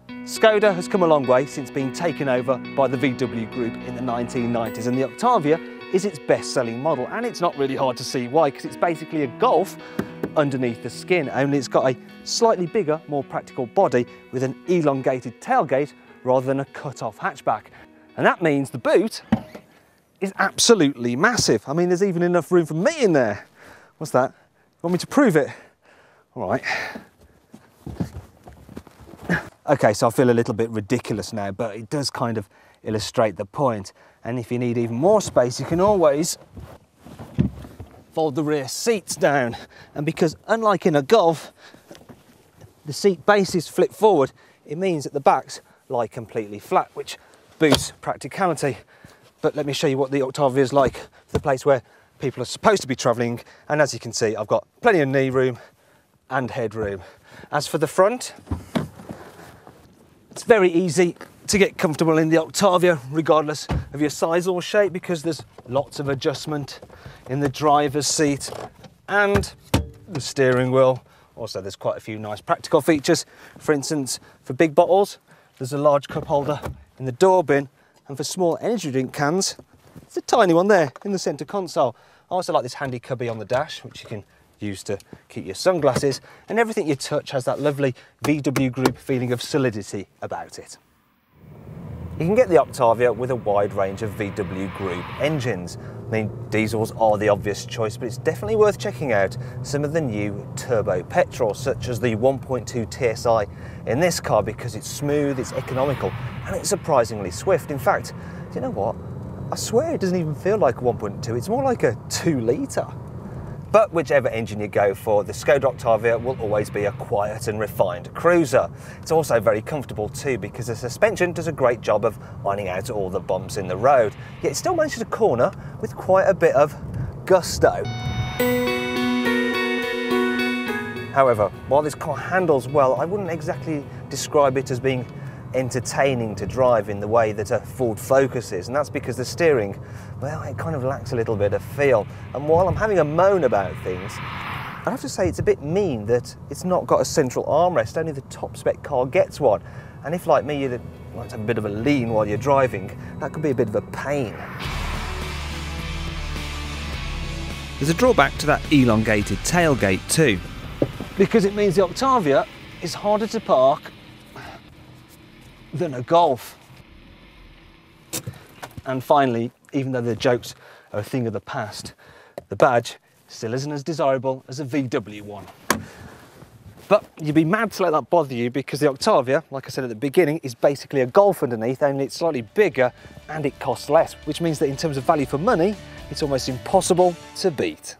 Skoda has come a long way since being taken over by the VW group in the 1990s, and the Octavia is its best-selling model, and it's not really hard to see why, because it's basically a Golf underneath the skin, only it's got a slightly bigger, more practical body with an elongated tailgate rather than a cut-off hatchback. And that means the boot is absolutely massive. I mean, there's even enough room for me in there. What's that? You want me to prove it? All right. Okay, so I feel a little bit ridiculous now, but it does kind of illustrate the point. And if you need even more space, you can always fold the rear seats down. And because unlike in a Golf, the seat bases flip forward, it means that the backs lie completely flat, which boosts practicality. But let me show you what the Octavia is like for the place where people are supposed to be travelling. And as you can see, I've got plenty of knee room and headroom. As for the front, it's very easy to get comfortable in the Octavia, regardless of your size or shape, because there's lots of adjustment in the driver's seat and the steering wheel. Also, there's quite a few nice practical features. For instance, for big bottles, there's a large cup holder in the door bin, and for small energy drink cans, there's a tiny one there in the centre console. I also like this handy cubby on the dash, which you can use to keep your sunglasses, and everything you touch has that lovely VW group feeling of solidity about it. You can get the Octavia with a wide range of VW group engines. I mean, diesels are the obvious choice, but it's definitely worth checking out some of the new turbo petrols, such as the 1.2 TSI in this car, because it's smooth, it's economical, and it's surprisingly swift. In fact, do you know what? I swear it doesn't even feel like a 1.2, it's more like a 2 litre. But whichever engine you go for, the Skoda Octavia will always be a quiet and refined cruiser. It's also very comfortable too, because the suspension does a great job of ironing out all the bumps in the road, yet it still manages to corner with quite a bit of gusto. However, while this car handles well, I wouldn't exactly describe it as being entertaining to drive in the way that a Ford Focus is, and that's because the steering, well, it kind of lacks a little bit of feel. And while I'm having a moan about things, I'd have to say it's a bit mean that it's not got a central armrest. Only the top spec car gets one, and if, like me, you'd like to have a bit of a lean while you're driving, that could be a bit of a pain. There's a drawback to that elongated tailgate too, because it means the Octavia is harder to park than a Golf. And finally, even though the jokes are a thing of the past, the badge still isn't as desirable as a VW one. But you'd be mad to let that bother you, because the Octavia, like I said at the beginning, is basically a Golf underneath, only it's slightly bigger and it costs less, which means that in terms of value for money, it's almost impossible to beat.